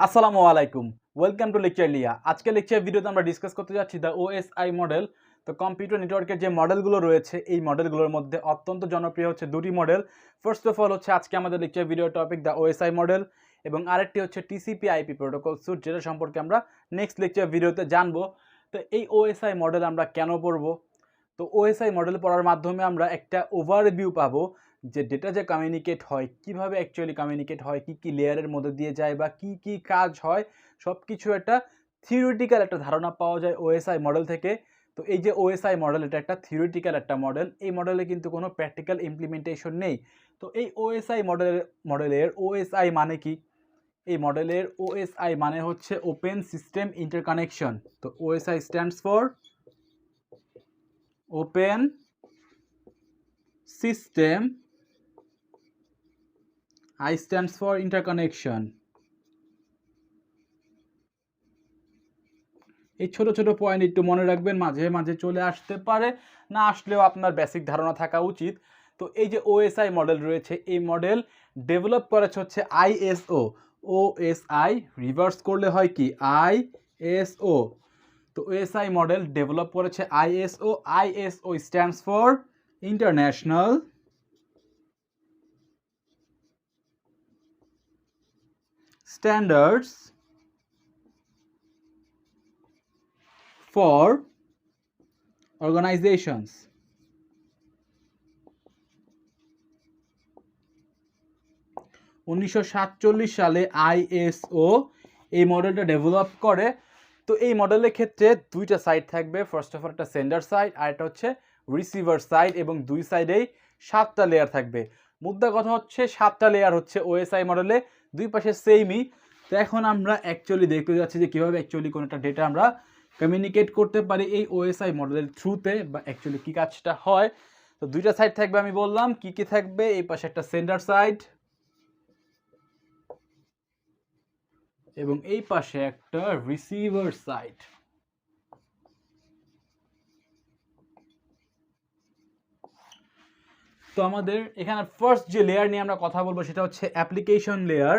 আসসালামু আলাইকুম, welcome to lecture লিয়া। আজকে লেকচার ভিডিওতে আমরা ডিসকাস করতে যাচ্ছি দ্য ওএসআই মডেল। তো কম্পিউটার নেটওয়ার্কের যে মডেলগুলো রয়েছে এই মডেলগুলোর মধ্যে অত্যন্ত জনপ্রিয় হচ্ছে দুটি মডেল। ফার্স্ট অফ অল হচ্ছে আজকে আমাদের lecture video topic the OSI model, এবং আরেকটি হচ্ছে টিসিপি আইপি প্রোটোকল স্যুট, যেটা সম্পর্কে আমরা নেক্সট লেকচার ভিডিওতে জানবো। তো এই ওএসআই মডেল আমরা কেন পড়বো? তো ওএসআই মডেল পড়ার মাধ্যমে আমরা একটা ওভারভিউ পাবো যে ডেটা যে কমিউনিকেট হয়, কিভাবে অ্যাকচুয়ালি কমিউনিকেট হয়, কি কি লেয়ারের মধ্যে দিয়ে যায় বা কি কি কাজ হয়, সব কিছু একটা থিওরিটিক্যাল একটা ধারণা পাওয়া যায় ওএসআই মডেল থেকে। তো এই যে ওএসআই মডেল, এটা একটা থিওরিটিক্যাল একটা মডেল, এই মডেলে কিন্তু কোনো প্র্যাকটিক্যাল ইমপ্লিমেন্টেশন নেই। তো এই ওএসআই মডেলের ওএসআই মানে কি? এই মডেলের ওএসআই মানে হচ্ছে ওপেন সিস্টেম ইন্টারকানেকশন। তো OSI stands for open system, I stands for interconnection. এই ছোট ছোট পয়েন্ট একটু মনে রাখবেন, মাঝে মাঝে চলে আসতে পারে, না আসলেও আপনার বেসিক ধারণা থাকা উচিত। তো এই যে ওএসআই মডেল রয়েছে, এই মডেল ডেভেলপ করেছে হচ্ছে আইএসও। ওএসআই রিভার্স করলে হয় কি? আইএসও। তো ওএসআই মডেল ডেভেলপ করেছে ISO. ISO stands for international standards for organizations। 1947 সালে আইএসও এই মডেলটা ডেভেলপ করে। তো এই মডেলের ক্ষেত্রে দুইটা সাইড থাকবে, ফার্স্ট অফ অল একটা সেন্ডার সাইড আর একটা হচ্ছে রিসিভার সাইড, এবং দুই সাইডেই 7টা লেয়ার থাকবে। মুদ্রা কথা হচ্ছে 7টা লেয়ার হচ্ছে ওএসআই মডেলে, দুই পাশে সেমই। তো এখন আমরা অ্যাকচুয়ালি দেখতে যাচ্ছি যে কীভাবে অ্যাকচুয়ালি কোনো একটা ডেটা আমরা কমিউনিকেট করতে পারি এই ওএসআই মডেলের থ্রুতে, বা অ্যাকচুয়ালি কী কাজটা হয়। তো দুইটা সাইড থাকবে, আমি বললাম কি কি থাকবে। এই পাশে একটা সেন্ডার সাইড এবং এই পাশে একটা রিসিভার সাইড। তো আমাদের এখানে ফার্স্ট যে লেয়ার নিয়ে আমরা কথা বলবো সেটা হচ্ছে অ্যাপ্লিকেশন লেয়ার।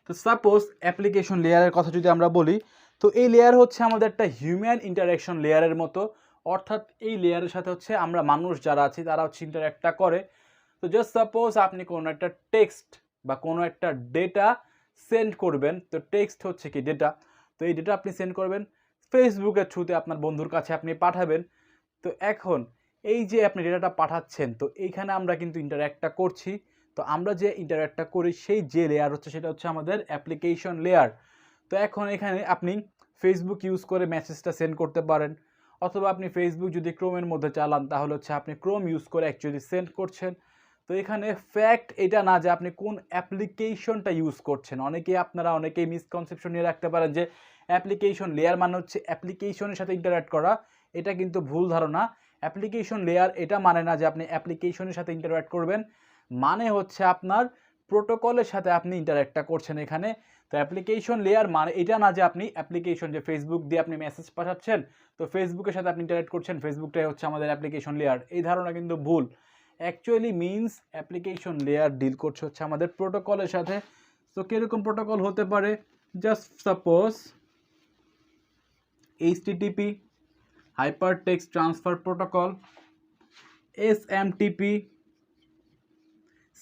তো সাপোজ অ্যাপ্লিকেশন লেয়ারের কথা যদি আমরা বলি, তো এই লেয়ার হচ্ছে আমাদের একটা হিউম্যান ইন্টারাকশন লেয়ারের মতো, অর্থাৎ এই লেয়ারের সাথে হচ্ছে আমরা মানুষ যারা আছি তারা হচ্ছে ইন্টারাক্টটা করে। তো জাস্ট সাপোজ আপনি কোনো একটা টেক্সট বা কোনো একটা ডেটা সেন্ড করবেন। তো টেক্সট হচ্ছে কি? ডেটা। তো এই ডেটা আপনি সেন্ড করবেন ফেসবুকের থ্রুতে, আপনার বন্ধুর কাছে আপনি পাঠাবেন। তো এখন এই যে আপনি ডেটাটা পাঠাচ্ছেন, তো এইখানে আমরা কিন্তু ইন্টারাক্টটা করছি। তো আমরা যে ইন্টারাক্টটা করি সেই যে লেয়ার হচ্ছে সেটা হচ্ছে আমাদের অ্যাপ্লিকেশন লেয়ার। তো এখন এখানে আপনি ফেসবুক ইউজ করে মেসেজটা সেন্ড করতে পারেন, অথবা আপনি ফেসবুক যদি ক্রোমের মধ্যে চালান তাহলে হচ্ছে আপনি ক্রোম ইউজ করে অ্যাকচুয়ালি সেন্ড করছেন। তো এখানে ফ্যাক্ট এটা না যে আপনি কোন অ্যাপ্লিকেশনটা ইউজ করছেন। অনেকেই মিসকনসেপশন নিয়ে রাখতে পারেন যে অ্যাপ্লিকেশন লেয়ার মানে হচ্ছে অ্যাপ্লিকেশনের সাথে ইন্টারাক্ট করা। এটা কিন্তু ভুল ধারণা। অ্যাপ্লিকেশন লেয়ার এটা মানে না যে আপনি অ্যাপ্লিকেশনের সাথে ইন্টারাক্ট করবেন, মানে হচ্ছে আপনার প্রোটোকলের সাথে আপনি ইন্টারাক্টটা করছেন এখানে। তো অ্যাপ্লিকেশন লেয়ার মানে এটা না যে আপনি অ্যাপ্লিকেশন, যে ফেসবুক দিয়ে আপনি মেসেজ পাঠাচ্ছেন, তো ফেসবুকের সাথে আপনি ইন্টারাক্ট করছেন, ফেসবুকটাই হচ্ছে আমাদের অ্যাপ্লিকেশন লেয়ার। এই ধারণা কিন্তু ভুল। Actually means application layer deal করছে হচ্ছে আমাদের প্রোটোকলের সাথে। তো কীরকম প্রোটোকল হতে পারে? Just suppose HTTP, hyper text transfer protocol, SMTP,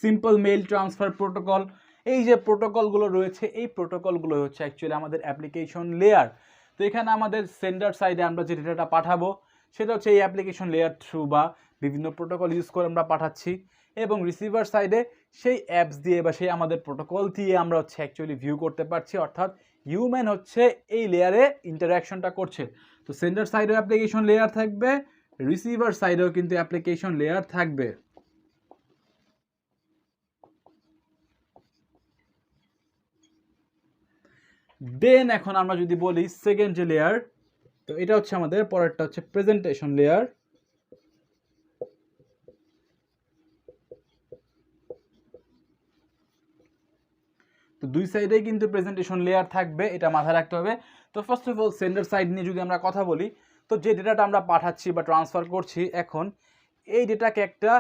simple mail transfer protocol. এই যে প্রোটোকলগুলো রয়েছে, এই প্রোটোকলগুলো হচ্ছে অ্যাকচুয়ালি আমাদের অ্যাপ্লিকেশন লেয়ার। তো এখানে আমাদের সেন্ডার সাইডে আমরা যে ডেটাটা পাঠাবো সেটা হচ্ছে এই অ্যাপ্লিকেশন লেয়ার থ্রু বা বিভিন্ন প্রোটোকল ইউজ করে আমরা পাঠাচ্ছি, এবং রিসিভার সাইডে সেই অ্যাপস দিয়ে বা সেই আমাদের প্রোটোকল দিয়ে আমরা হচ্ছে অ্যাকচুয়ালি ভিউ করতে পারছি, অর্থাৎ হিউম্যান হচ্ছে এই লেয়ারে ইন্টারাকশনটা করছে। তো সেন্ডার সাইডেও অ্যাপ্লিকেশন লেয়ার থাকবে, রিসিভার সাইডেও কিন্তু অ্যাপ্লিকেশন লেয়ার থাকবে। দেন এখন আমরা যদি বলি সেকেন্ড যে লেয়ার, তো এটা হচ্ছে আমাদের পরেরটা হচ্ছে প্রেজেন্টেশন লেয়ার। তো দুই সাইডেই কিন্তু প্রেজেন্টেশন লেয়ার থাকবে, এটা মাথায় রাখতে হবে। তো first of all sender side নিয়ে যদি আমরা কথা বলি, তো যে ডেটাটা আমরা পাঠাচ্ছি বা ট্রান্সফার করছি, এখন এই ডেটাকে একটা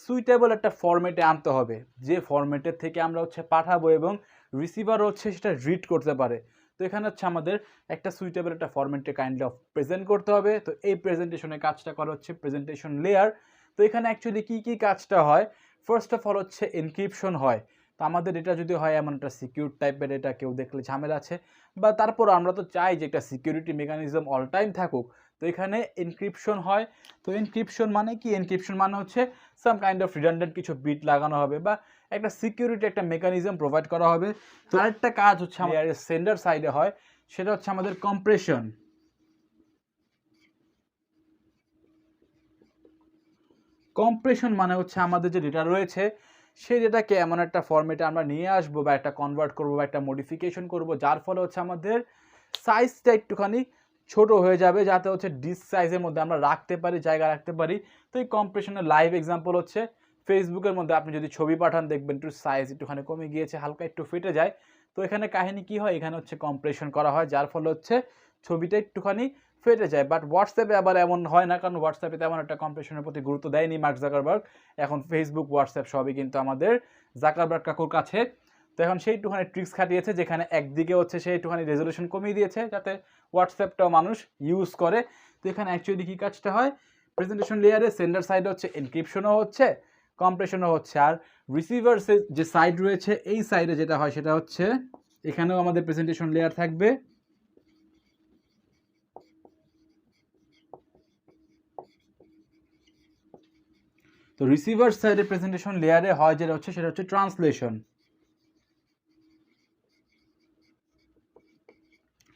সুইটেবল একটা ফরম্যাটে আনতে হবে, যে ফরম্যাটের থেকে আমরা হচ্ছে পাঠাবো এবং রিসিভার হচ্ছে সেটা রিড করতে পারে। তো এখানে হচ্ছে আমাদের একটা সুইটেবল একটা ফরম্যাটে কাইন্ডলি অফ প্রেজেন্ট করতে হবে। তো এই প্রেজেন্টেশনের কাজটা করা হচ্ছে প্রেজেন্টেশন লেয়ার। তো এখানে অ্যাকচুয়ালি কী কাজটা হয়, ফার্স্ট অফ অল হচ্ছে এনক্রিপশন হয়। তো আমাদের এটা যদি হয় এমন একটা সিকিউর টাইপের, এটা কেউ দেখলে ঝামেলা আছে, বা তারপর আমরা তো চাই যে একটা সিকিউরিটি মেকানিজম অল টাইম থাকুক। তো এখানে এনক্রিপশন হয়। তো এনক্রিপশন মানে কি, এনক্রিপশন মানে হচ্ছে সাম কাইন্ড অফ রিডান্ডেন্ট কিছু বিট লাগানো হবে বা একটা সিকিউরিটি একটা মেকানিজম প্রোভাইড করা হবে। তো আরেকটা কাজ হচ্ছে আমাদের সেন্ডার সাইডে হয়, সেটা হচ্ছে আমাদের কম্প্রেশন। কম্প্রেশন মানে হচ্ছে আমাদের যে ডেটা রয়েছে সেই ডেটাকে এমন একটা ফরম্যাটে আমরা নিয়ে আসবো বা একটা কনভার্ট করবো বা একটা মডিফিকেশন করবো, যার ফলে হচ্ছে আমাদের সাইজটা একটুখানি ছোট হয়ে যাবে, যাতে হচ্ছে ডিস্ক সাইজের মধ্যে আমরা রাখতে পারি, জায়গা রাখতে পারি। তো এই কম্প্রেশনের লাইভ এক্সাম্পল হচ্ছে ফেসবুকের মধ্যে আপনি যদি ছবি পাঠান দেখবেন একটু সাইজ একটুখানি কমে গিয়েছে, হালকা একটু ফেটে যায়। তো এখানে কাহিনী কি হয়, এখানে হচ্ছে কম্প্রেশন করা হয়, যার ফলে হচ্ছে ছবিটা একটুখানি ফেটে যায়। বাট হোয়াটসঅ্যাপে আবার এমন হয় না, কারণ হোয়াটসঅ্যাপে তেমন একটা কম্প্রেশনের প্রতি গুরুত্ব দেয়নি মার্ক জাকারবার্গ। এখন ফেসবুক হোয়াটসঅ্যাপ সবই কিন্তু আমাদের জাকারবার্গ কাকুর কাছে। তো এখন সেই একটুখানি ট্রিক্স খাটিয়েছে, যেখানে একদিকে হচ্ছে সেই একটুখানি রেজলিউশন কমিয়ে দিয়েছে যাতে হোয়াটসঅ্যাপটাও মানুষ ইউজ করে। তো এখানে অ্যাকচুয়ালি কী কাজটা হয়, প্রেজেন্টেশন লেয়ারে সেন্ডার সাইডে হচ্ছে এনক্রিপশনও হচ্ছে, কম্প্রেশনও হচ্ছে, আর রিসিভার যে সাইড রয়েছে এই সাইডে যেটা হয় সেটা হচ্ছে এখানেও আমাদের প্রেজেন্টেশন লেয়ার থাকবে। তো রিসিভার সাইডে প্রেজেন্টেশন লেয়ারে হয় যেটা হচ্ছে সেটা হচ্ছে ট্রান্সলেশন।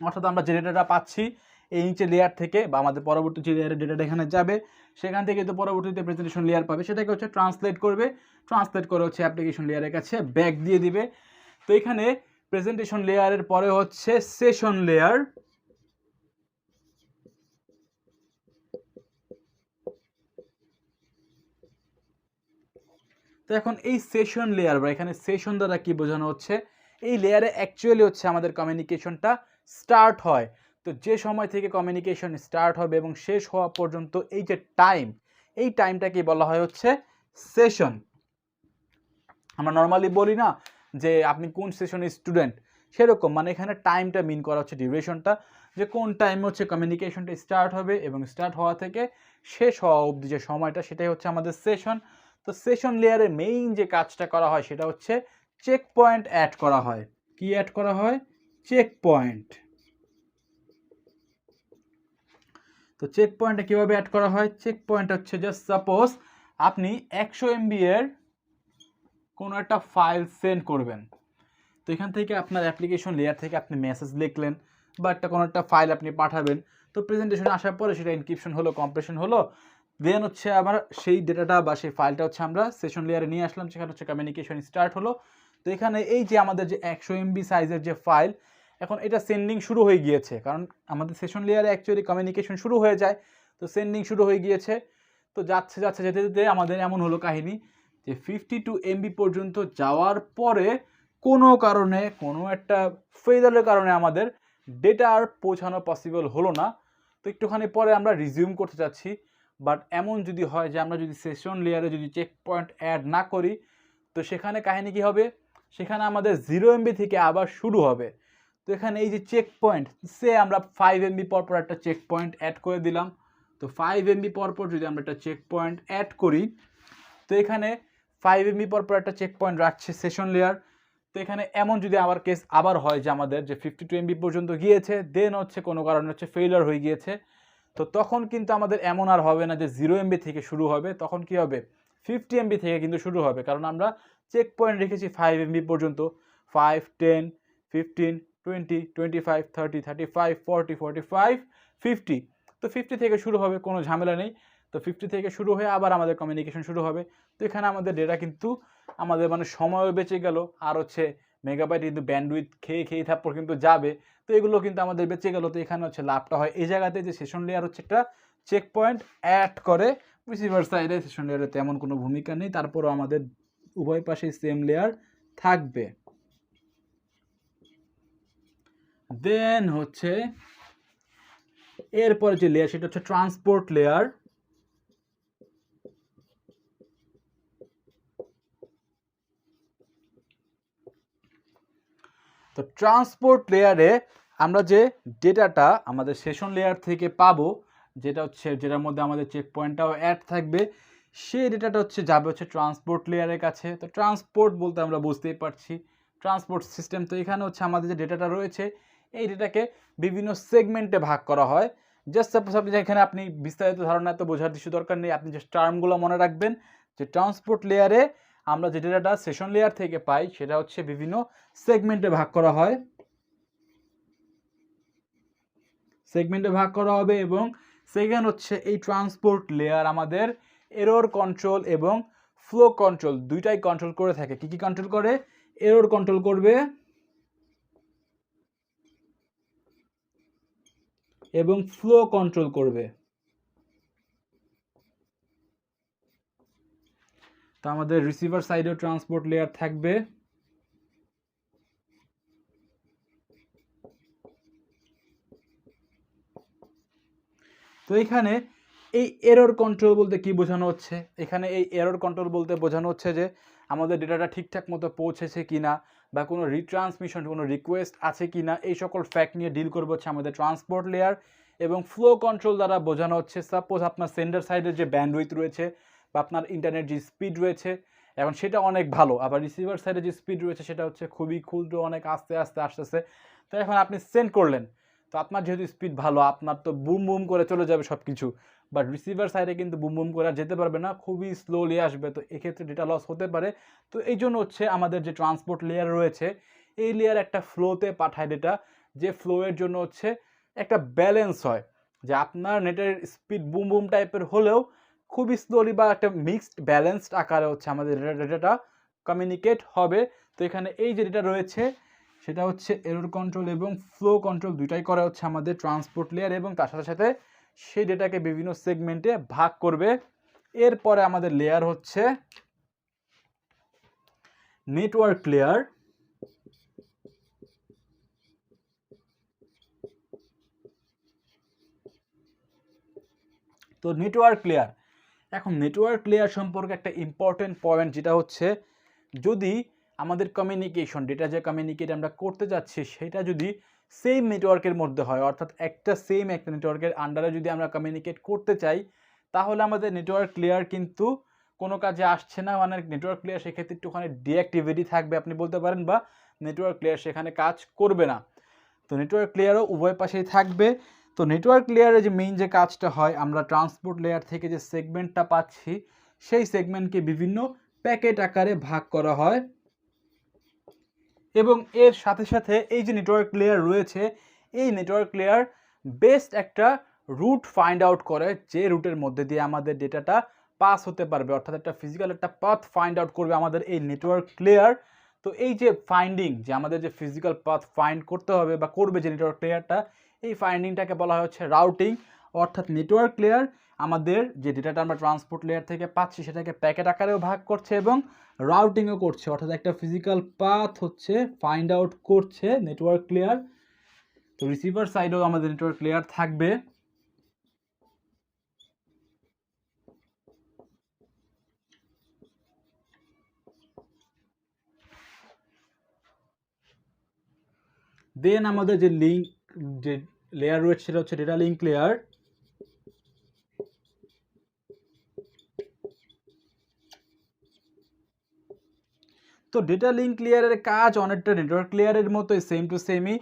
অর্থাৎ আমরা যে ডেটাটা পাচ্ছি এই নিচে লেয়ার থেকে বা আমাদের পরবর্তী যে লেয়ারের ডেটাটা এখানে যাবে সেখান থেকে তো পরবর্তীতে প্রেজেন্টেশন লেয়ার পাবে, সেটাকে হচ্ছে ট্রান্সলেট করবে, ট্রান্সলেট করে হচ্ছে অ্যাপ্লিকেশন লেয়ারের কাছে ব্যাক দিয়ে দিবে। তো এখানে প্রেজেন্টেশন লেয়ারের পরে হচ্ছে সেশন লেয়ার। তো এখন এই সেশন লেয়ার বা এখানে সেশন দ্বারা কি বোঝানো হচ্ছে, এই লেয়ারে অ্যাকচুয়ালি হচ্ছে আমাদের কমিউনিকেশনটা স্টার্ট হয়। তো যে সময় থেকে কমিউনিকেশন স্টার্ট হবে এবং শেষ হওয়া পর্যন্ত এই যে টাইম, এই টাইমটাকে বলা হয় হচ্ছে সেশন। আমরা নর্মালি বলি না যে আপনি কোন সেশনের স্টুডেন্ট, সেরকম মানে এখানে টাইমটা মিন করা হচ্ছে ডিউরেশনটা, যে কোন টাইমে হচ্ছে কমিউনিকেশনটা স্টার্ট হবে এবং স্টার্ট হওয়া থেকে শেষ হওয়া অবধি যে সময়টা, সেটাই হচ্ছে আমাদের সেশন। তো সেশন লেয়ারে মেইন যে কাজটা করা হয় সেটা হচ্ছে চেক পয়েন্ট অ্যাড করা হয়। কি অ্যাড করা হয়? Check point. তো চেক পয়েন্টটা কীভাবে অ্যাড করা হয়? চেক পয়েন্ট হচ্ছে জাস্ট সাপোজ আপনি 100 MB এর কোনো একটা ফাইল সেন্ড করবেন। তো এখান থেকে আপনার অ্যাপ্লিকেশন লেয়ার থেকে আপনি মেসেজ লিখলেন বা একটা কোনো একটা ফাইল আপনি পাঠাবেন। তো প্রেজেন্টেশনে আসার পরে সেটা এনক্রিপশন হলো, কম্প্রেশন হলো, দেন হচ্ছে আবার সেই ডেটাটা বা সেই ফাইলটা হচ্ছে আমরা সেশন লেয়ারে নিয়ে আসলাম, সেখানে হচ্ছে কমিউনিকেশন স্টার্ট হলো। তো এখানে এই যে আমাদের যে 100 MB সাইজের যে ফাইল, এখন এটা সেন্ডিং শুরু হয়ে গিয়েছে, কারণ আমাদের সেশন লেয়ারে অ্যাকচুয়ালি কমিউনিকেশন শুরু হয়ে যায়। তো সেন্ডিং শুরু হয়ে গিয়েছে। তো যাচ্ছে যাচ্ছে যেতে যেতে আমাদের এমন হলো কাহিনী যে 52 MB পর্যন্ত যাওয়ার পরে কোনো কারণে, কোনো একটা ফেইলারের কারণে আমাদের ডেটা আর পৌঁছানো পসিবল হলো না। তো একটুখানি পরে আমরা রিজিউম করতে চাচ্ছি, বাট এমন যদি হয় যে আমরা যদি সেশন লেয়ারে যদি চেক পয়েন্ট অ্যাড না করি, তো সেখানে কাহিনী কী হবে, সেখানে আমাদের 0 MB থেকে আবার শুরু হবে। তো এখানে এই যে চেক পয়েন্ট, সে আমরা 5 MB পরপর একটা চেক পয়েন্ট অ্যাড করে দিলাম। তো 5 MB পরপর যদি আমরা একটা চেক পয়েন্ট অ্যাড করি, তো এখানে 5 MB পরপর একটা চেক পয়েন্ট রাখছে সেশন লেয়ার। তো এখানে এমন যদি আবার কেস আবার হয় যে আমাদের যে 52 MB পর্যন্ত গিয়েছে, দেন হচ্ছে কোনো কারণে হচ্ছে ফেইলার হয়ে গিয়েছে, তো তখন কিন্তু আমাদের এমন আর হবে না যে 0 MB থেকে শুরু হবে, তখন কি হবে 50 MB থেকে কিন্তু শুরু হবে, কারণ আমরা চেক পয়েন্ট রেখেছি 5 MB পর্যন্ত। 5, 10, 15, 20, 25, 30, 35, 40, 45, 50। তো 50 থেকে শুরু হবে, কোনো ঝামেলা নেই। তো 50 থেকে শুরু হয়ে আবার আমাদের কমিউনিকেশন শুরু হবে। তো এখানে আমাদের ডেটা কিন্তু আমাদের মানে সময়ও বেঁচে গেল, আর হচ্ছে মেগাবাইট কিন্তু ব্যান্ডউইথ খেয়ে তারপর কিন্তু যাবে। তো এগুলো কিন্তু আমাদের বেঁচে গেল। তো এখানে হচ্ছে লাভটা হয় এই জায়গাতে যে সেশন লেয়ার হচ্ছে একটা চেক পয়েন্ট অ্যাড করে, রিসিভার সাইডে সেশন লেয়ারে তেমন কোনো ভূমিকা নেই, তারপরও আমাদের উভয় পাশেই সেম লেয়ার থাকবে। দেন হচ্ছে এরপরে যে লেয়ার সেটা হচ্ছে ট্রান্সপোর্ট লেয়ার। তো ট্রান্সপোর্ট লেয়ারে আমরা যে ডেটাটা আমাদের সেশন লেয়ার থেকে পাবো, যেটা হচ্ছে যেটার মধ্যে আমাদের চেক পয়েন্টটাও অ্যাড থাকবে, সেই ডেটাটা হচ্ছে যাবে হচ্ছে ট্রান্সপোর্ট লেয়ারের কাছে। তো ট্রান্সপোর্ট বলতে আমরা বুঝতেই পারছি ট্রান্সপোর্ট সিস্টেম। তো এখানে হচ্ছে আমাদের যে ডেটাটা রয়েছে এই ডেটাকে বিভিন্ন সেগমেন্টে ভাগ করা হয়। জাস্ট সাপোজ আপনি এখানে আপনি বিস্তারিত ধারণা এত বোঝার কিছু দরকার নেই, আপনি জাস্ট টার্মগুলো মনে রাখবেন যে ট্রান্সপোর্ট লেয়ারে আমরা যে ডেটাটা সেশন লেয়ার থেকে পাই সেটা হচ্ছে বিভিন্ন সেগমেন্টে ভাগ করা হয়, সেগমেন্টে ভাগ করা হবে। এবং সেকেন্ড হচ্ছে এই ট্রান্সপোর্ট লেয়ার আমাদের এরর কন্ট্রোল এবং ফ্লো কন্ট্রোল দুইটাই কন্ট্রোল করে থাকে। কি কি কন্ট্রোল করে? এরর কন্ট্রোল করবে এবং ফ্লো কন্ট্রোল করবে। তো আমাদের রিসিভার সাইডেও ট্রান্সপোর্ট লেয়ার থাকবে। তো এখানে এই এরর কন্ট্রোল বলতে কি বোঝানো হচ্ছে? এখানে এই এরর কন্ট্রোল বলতে বোঝানো হচ্ছে যে আমাদের ডেটাটা ঠিকঠাক মতো পৌঁছেছে কিনা, বা কোনো রিট্রান্সমিশন, কোনো রিকোয়েস্ট আছে কিনা, এই সকল ফ্যাক্ট নিয়ে ডিল করবে হচ্ছে আমাদের ট্রান্সপোর্ট লেয়ার। এবং ফ্লো কন্ট্রোল দ্বারা বোঝানো হচ্ছে সাপোজ আপনার সেন্ডার সাইডের যে ব্যান্ডউইথ রয়েছে বা আপনার ইন্টারনেট যে স্পিড রয়েছে এখন সেটা অনেক ভালো, আবার রিসিভার সাইডে যে স্পিড রয়েছে সেটা হচ্ছে খুবই ক্ষুদ্র, অনেক আস্তে আস্তে আসতেছে। তো এখন আপনি সেন্ড করলেন, তো আপনার যেহেতু স্পিড ভালো আপনার তো বুম বুম করে চলে যাবে সব কিছু, বাট রিসিভার সাইডে কিন্তু বুম বুম করে আর যেতে পারবে না, খুবই স্লোলি আসবে। তো এক্ষেত্রে ডেটা লস হতে পারে। তো এই জন্য হচ্ছে আমাদের যে ট্রান্সপোর্ট লেয়ার রয়েছে এই লেয়ার একটা ফ্লোতে পাঠায় ডেটা, যে ফ্লোয়ের জন্য হচ্ছে একটা ব্যালেন্স হয়, যে আপনার নেটের স্পিড বুম বুম টাইপের হলেও খুবই স্লোলি বা একটা মিক্সড ব্যালেন্সড আকারে হচ্ছে আমাদের ডেটাটা কমিউনিকেট হবে। তো এখানে এই যে ডেটা রয়েছে সেটা হচ্ছে এরর কন্ট্রোল এবং ফ্লো কন্ট্রোল দুইটাই করা হচ্ছে আমাদের ট্রান্সপোর্ট লেয়ার, এবং তার সাথে সাথে সেই ডেটাকে বিভিন্ন সেগমেন্টে ভাগ করবে। এরপরে আমাদের লেয়ার হচ্ছে নেটওয়ার্ক লেয়ার। তো নেটওয়ার্ক লেয়ার, এখন নেটওয়ার্ক লেয়ার সম্পর্কে একটা ইম্পর্টেন্ট পয়েন্ট যেটা হচ্ছে যদি আমাদের কমিউনিকেশন ডেটা যে কমিউনিকেট আমরা করতে যাচ্ছি সেটা যদি সেম নেটওয়ার্কের মধ্যে হয়, অর্থাৎ একটা নেটওয়ার্কের আন্ডারে যদি আমরা কমিউনিকেট করতে চাই তাহলে আমাদের নেটওয়ার্ক লেয়ার কিন্তু কোনো কাজে আসছে না, মানে নেটওয়ার্ক লেয়ার সেক্ষেত্রে একটুখানি ডিঅ্যাক্টিভিটি থাকবে আপনি বলতে পারেন, বা নেটওয়ার্ক লেয়ার সেখানে কাজ করবে না। তো নেটওয়ার্ক লেয়ারও উভয় পাশেই থাকবে। তো নেটওয়ার্ক লেয়ারে যে মেইন যে কাজটা হয়, আমরা ট্রান্সপোর্ট লেয়ার থেকে যে সেগমেন্টটা পাচ্ছি সেই সেগমেন্টকে বিভিন্ন প্যাকেট আকারে ভাগ করা হয়, এবং এর সাথে সাথে এই যে নেটওয়ার্ক লেয়ার রয়েছে এই নেটওয়ার্ক লেয়ার বেস্ট একটা রুট ফাইন্ড আউট করে, যে রুটের মধ্যে দিয়ে আমাদের ডেটাটা পাস হতে পারবে, অর্থাৎ একটা ফিজিক্যাল একটা পাথ ফাইন্ড আউট করবে আমাদের এই নেটওয়ার্ক লেয়ার। তো এই যে ফাইন্ডিং, যে আমাদের যে ফিজিক্যাল পাথ ফাইন্ড করতে হবে বা করবে যে নেটওয়ার্ক লেয়ারটা, এই ফাইন্ডিংটাকে বলা হচ্ছে রাউটিং। অর্থাৎ নেটওয়ার্ক লেয়ার আমাদের যে ডেটাটা আমরা ট্রান্সপোর্ট লেয়ার থেকে পাচ্ছি সেটাকে প্যাকেট আকারেও ভাগ করছে এবং রাউটিংও করছে, অর্থাৎ একটা ফিজিক্যাল পাথ হচ্ছে ফাইন্ড আউট করছে নেটওয়ার্ক লেয়ার। তো রিসিভার সাইডেও আমাদের নেটওয়ার্ক লেয়ার থাকবে। দেন আমাদের যে লিঙ্ক যে লেয়ার রয়েছে সেটা হচ্ছে ডেটা লিঙ্ক লেয়ার। তো ডেটা লিঙ্ক লেয়ারের কাজ অনেকটা নেটওয়ার্ক লেয়ারের মতোই, সেম টু সেমই,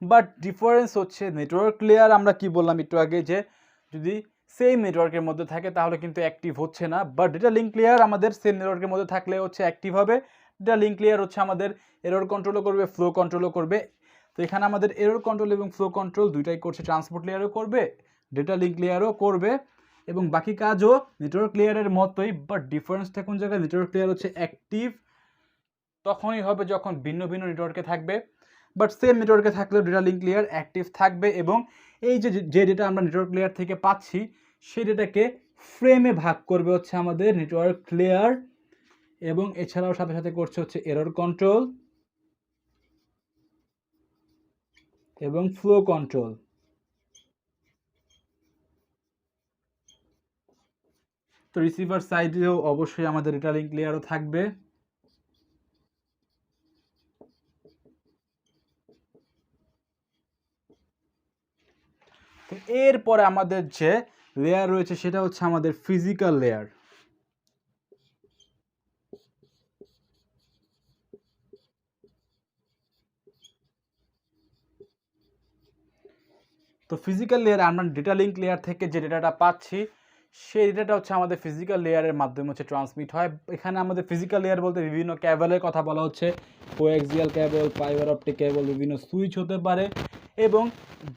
বাট ডিফারেন্স হচ্ছে নেটওয়ার্ক লেয়ার আমরা কি বললাম একটু আগে যে যদি সেম নেটওয়ার্কের মধ্যে থাকে তাহলে কিন্তু অ্যাক্টিভ হচ্ছে না, বাট ডেটা লিঙ্ক লেয়ার আমাদের সেম নেটওয়ার্কের মধ্যে থাকলে হচ্ছে অ্যাক্টিভ হবে। ডেটা লিঙ্ক লেয়ার হচ্ছে আমাদের এরর কন্ট্রোলও করবে, ফ্লো কন্ট্রোলও করবে। তো এখানে আমাদের এরর কন্ট্রোল এবং ফ্লো কন্ট্রোল দুইটাই করছে, ট্রান্সপোর্ট লেয়ারও করবে, ডেটা লিঙ্ক লেয়ারও করবে, এবং বাকি কাজও নেটওয়ার্ক লেয়ারের মতোই, বাট ডিফারেন্সটা কোন জায়গায়? নেটওয়ার্ক লেয়ার হচ্ছে অ্যাক্টিভ তখনই হবে যখন ভিন্ন ভিন্ন নেটওয়ার্কে থাকবে, বাট সেম নেটওয়ার্কে থাকলেও ডেটা লিঙ্ক লেয়ার অ্যাক্টিভ থাকবে। এবং এই যে ডেটা আমরা নেটওয়ার্ক লেয়ার থেকে পাচ্ছি সেই ডেটাকে ফ্রেমে ভাগ করবে হচ্ছে আমাদের নেটওয়ার্ক লেয়ার, এবং এছাড়াও সাথে সাথে করছে হচ্ছে এরর কন্ট্রোল এবং ফ্লো কন্ট্রোল। তো রিসিভার সাইডেও অবশ্যই আমাদের ডেটা লিঙ্ক লেয়ারও থাকবে। এরপরে আমাদের যে লেয়ার রয়েছে সেটা হচ্ছে আমাদের ফিজিক্যাল লেয়ার। তো ফিজিক্যাল লেয়ারে আমরা ডেটা লিঙ্ক লেয়ার থেকে যে ডেটাটা পাচ্ছি সেই ডেটাটা হচ্ছে আমাদের ফিজিক্যাল লেয়ারের মাধ্যমে হচ্ছে ট্রান্সমিট হয়। এখানে আমাদের ফিজিক্যাল লেয়ার বলতে বিভিন্ন ক্যাবলের কথা বলা হচ্ছে, coaxial cable, fibre optic cable, বিভিন্ন সুইচ হতে পারে। এবং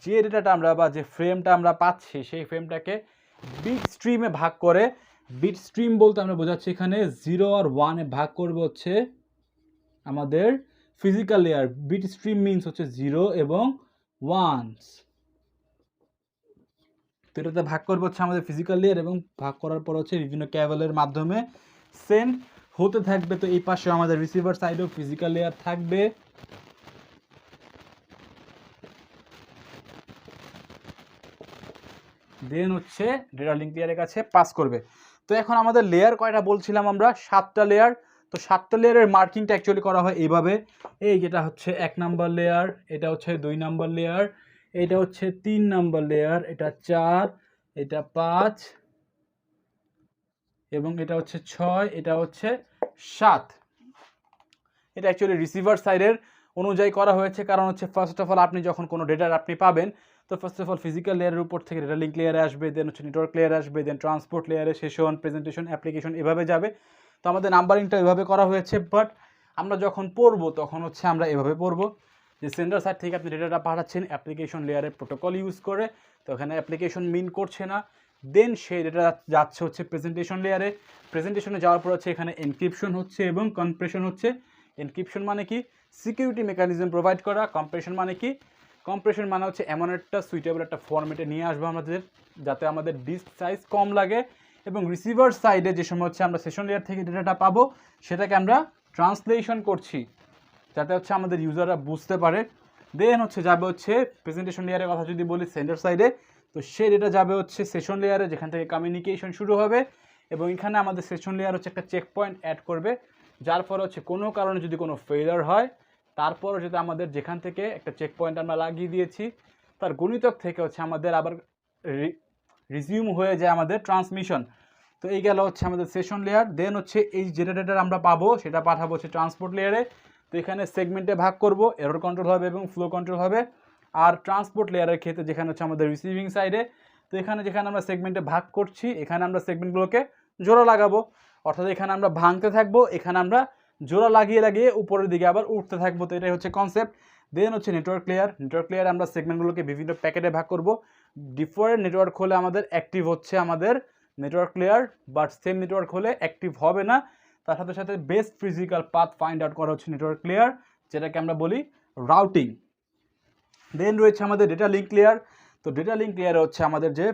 যে ডেটাটা আমরা বা যে ফ্রেমটা আমরা পাচ্ছি সেই ফ্রেমটাকে বিট স্ট্রিমে ভাগ করে, বিট স্ট্রিম বলতে আমরা বোঝাচ্ছি এখানে 0 আর 1-এ ভাগ করবে হচ্ছে আমাদের physical layer. Bit stream means হচ্ছে 0 এবং 1। তো এটাতে ভাগ করবো হচ্ছে আমাদের ফিজিক্যাল লেয়ার, এবং ভাগ করার পর হচ্ছে বিভিন্ন ক্যাবলের মাধ্যমে সেন্ড হতে থাকবে। তো এই পাশে আমাদের রিসিভার সাইডেও ফিজিক্যাল লেয়ার থাকবে। দেন হচ্ছে ডেটা লিঙ্ক লেয়ারের কাছে পাস করবে। তো এখন আমাদের লেয়ার কয়টা বলছিলাম আমরা? 7টা লেয়ার। তো 7টা লেয়ারের মার্কিংটা অ্যাকচুয়ালি করা হয় এইভাবে। এই যেটা হচ্ছে 1 নাম্বার লেয়ার, এটা হচ্ছে 2 নাম্বার লেয়ার, এটা হচ্ছে 3 নাম্বার লেয়ার, এটা 4, এটা 5, এবং এটা হচ্ছে 6, এটা হচ্ছে 7। এটা অ্যাকচুয়ালি রিসিভার সাইডের অনুযায়ী করা হয়েছে, কারণ হচ্ছে ফার্স্ট অফ অল আপনি যখন কোনো ডেটা আপনি পাবেন, তো ফার্স্ট অফ অল ফিজিক্যাল লেয়ারের উপর থেকে ডেটা লিঙ্ক লেয়ারে আসবে, দেন হচ্ছে নেটওয়ার্ক লেয়ারে আসবে, দেন ট্রান্সপোর্ট লেয়ারে, সেশন, প্রেজেন্টেশন, অ্যাপ্লিকেশন, এভাবে যাবে। তো আমাদের নাম্বারিংটা এভাবে করা হয়েছে। বাট আমরা যখন পড়বো তখন হচ্ছে আমরা এভাবে পড়বো যে সেন্ডার সাইড থেকে আপনি ডেটাটা পাঠাচ্ছেন অ্যাপ্লিকেশন লেয়ারের প্রোটোকল ইউজ করে, তো এখানে অ্যাপ্লিকেশন মিন করছে না। দেন সেই ডেটা যাচ্ছে হচ্ছে প্রেজেন্টেশন লেয়ারে। প্রেজেন্টেশনে যাওয়ার পর হচ্ছে এখানে এনক্রিপশন হচ্ছে এবং কম্প্রেশন হচ্ছে। এনক্রিপশন মানে কি? সিকিউরিটি মেকানিজম প্রোভাইড করা। কম্প্রেশন মানে কি? কম্প্রেশন মানে হচ্ছে এমন একটা সুইটেবল একটা ফরম্যাটে নিয়ে আসবো আমাদের, যাতে আমাদের ডিস্ক সাইজ কম লাগে। এবং রিসিভার সাইডে যে সময় হচ্ছে আমরা সেশন লেয়ার থেকে ডেটাটা পাবো সেটাকে আমরা ট্রান্সলেশন করছি, যাতে হচ্ছে আমাদের ইউজাররা বুঝতে পারে। দেন হচ্ছে যাবে হচ্ছে প্রেজেন্টেশন লেয়ারের কথা যদি বলি সেন্ডার সাইডে, তো সেই ডেটা যাবে হচ্ছে সেশন লেয়ারে, যেখান থেকে কমিউনিকেশন শুরু হবে। এবং এখানে আমাদের সেশন লেয়ার হচ্ছে একটা চেক পয়েন্ট অ্যাড করবে, যার ফলে হচ্ছে কোনো কারণে যদি কোনো ফেলিয়ার হয়, তারপরও যদি আমাদের যেখান থেকে একটা চেক পয়েন্ট আমরা লাগিয়ে দিয়েছি তার গুণিতক থেকে হচ্ছে আমাদের আবার রিজিউম হয়ে যায় আমাদের ট্রান্সমিশন। তো এই গেল হচ্ছে আমাদের সেশন লেয়ার। দেন হচ্ছে এই যেটা ডেটা আমরা পাবো সেটা পাঠাবো হচ্ছে ট্রান্সপোর্ট লেয়ারে। তো এখানে সেগমেন্টে ভাগ করব, এরর কন্ট্রোল হবে এবং ফ্লো কন্ট্রোল হবে। আর ট্রান্সপোর্ট লেয়ারের ক্ষেত্রে যেখানে হচ্ছে আমাদের রিসিভিং সাইডে, তো এখানে যেখানে আমরা সেগমেন্টে ভাগ করছি এখানে আমরা সেগমেন্টগুলোকে জোড়া লাগাবো, অর্থাৎ এখানে আমরা ভাঙতে থাকবো, এখানে আমরা জোড়া লাগিয়ে লাগিয়ে উপরের দিকে আবার উঠতে থাকবো। তো এটাই হচ্ছে কনসেপ্ট। দেন হচ্ছে নেটওয়ার্ক লেয়ার। নেটওয়ার্ক লেয়ারে আমরা সেগমেন্টগুলোকে বিভিন্ন প্যাকেটে ভাগ করব। ডিফারেন্ট নেটওয়ার্ক হলে আমাদের অ্যাক্টিভ হচ্ছে আমাদের network layer, but same network হলে অ্যাক্টিভ হবে না। তার সাথে সাথে best physical path find out করা হচ্ছে নেটওয়ার্ক লেয়ার, যেটাকে আমরা বলি রাউটিং। দেন রয়েছে আমাদের ডেটা লিঙ্ক লেয়ার। তো ডেটা লিঙ্ক লেয়ারে হচ্ছে আমাদের যে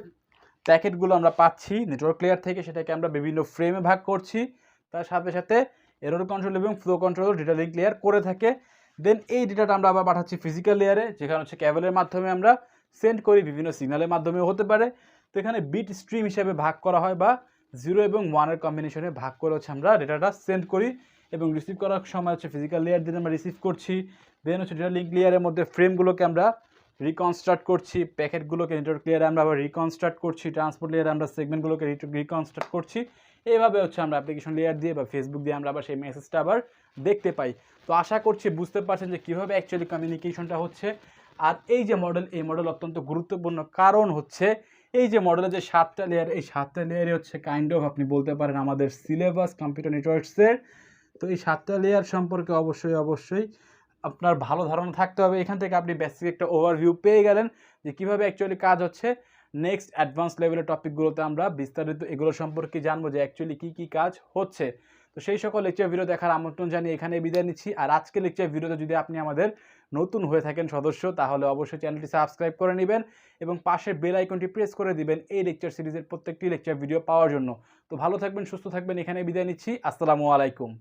প্যাকেটগুলো আমরা পাচ্ছি নেটওয়ার্ক লেয়ার থেকে সেটাকে আমরা বিভিন্ন ফ্রেমে ভাগ করছি, তার সাথে সাথে এরর কন্ট্রোল এবং flow control data link layer করে থাকে। দেন এই ডেটাটা আমরা আবার পাঠাচ্ছি ফিজিক্যাল লেয়ারে, যেখানে হচ্ছে ক্যাবলের মাধ্যমে আমরা সেন্ড করি, বিভিন্ন সিগন্যালের মাধ্যমেও হতে পারে। তো এখানে বিট স্ট্রিম হিসেবে ভাগ করা হয়, বা 0 এবং 1-এর কম্বিনেশনে ভাগ করে হচ্ছে আমরা ডেটাটা সেন্ড করি। এবং রিসিভ করার সময় হচ্ছে ফিজিক্যাল লেয়ার দিয়ে আমরা রিসিভ করছি। দেন হচ্ছে ডেটা লিঙ্ক লেয়ারের মধ্যে ফ্রেমগুলোকে আমরা রিকনস্ট্রাক্ট করছি, প্যাকেটগুলোকে নেটওয়ার্ক লেয়ারে আমরা আবার রিকনস্ট্রাক্ট করছি, ট্রান্সপোর্ট লেয়ারে আমরা সেগমেন্টগুলোকে রিকনস্ট্রাক্ট করছি। এইভাবে হচ্ছে আমরা অ্যাপ্লিকেশন লেয়ার দিয়ে বা ফেসবুক দিয়ে আমরা আবার সেই মেসেজটা আবার দেখতে পাই। তো আশা করছি বুঝতে পারছেন যে কীভাবে অ্যাকচুয়ালি কমিউনিকেশনটা হচ্ছে। আর এই যে মডেল, এই মডেল অত্যন্ত গুরুত্বপূর্ণ, কারণ হচ্ছে এই যে মডেলের যে 7টা লেয়ার, এই 7টা লেয়ারে হচ্ছে কাইন্ড অফ আপনি বলতে পারেন আমাদের সিলেবাস কম্পিউটার নেটওয়ার্কসের। তো এই 7টা লেয়ার সম্পর্কে অবশ্যই আপনার ভালো ধারণা থাকতে হবে। এখান থেকে আপনি বেসিক একটা ওভারভিউ পেয়ে গেলেন যে কীভাবে অ্যাকচুয়ালি কাজ হচ্ছে। নেক্সট অ্যাডভান্স লেভেলের টপিকগুলোতে আমরা বিস্তারিত এগুলো সম্পর্কে জানবো যে অ্যাকচুয়ালি কী কাজ হচ্ছে। তো সেই সকল লেকচার ভিডিও দেখার আমন্ত্রণ জানিয়ে এখানে বিদায় নিচ্ছি। আর আজকে লেকচার ভিডিওতে যদি আপনি আমাদের নতুন হয়ে থাকেন সদস্য, তাহলে অবশ্যই চ্যানেলটি সাবস্ক্রাইব করে নেবেন এবং পাশের বেল আইকনটি প্রেস করে দিবেন এই লেকচার সিরিজের প্রত্যেকটি লেকচার ভিডিও পাওয়ার জন্য। তো ভালো থাকবেন, সুস্থ থাকবেন, এখানে বিদায় নিচ্ছি। আসসালামু আলাইকুম।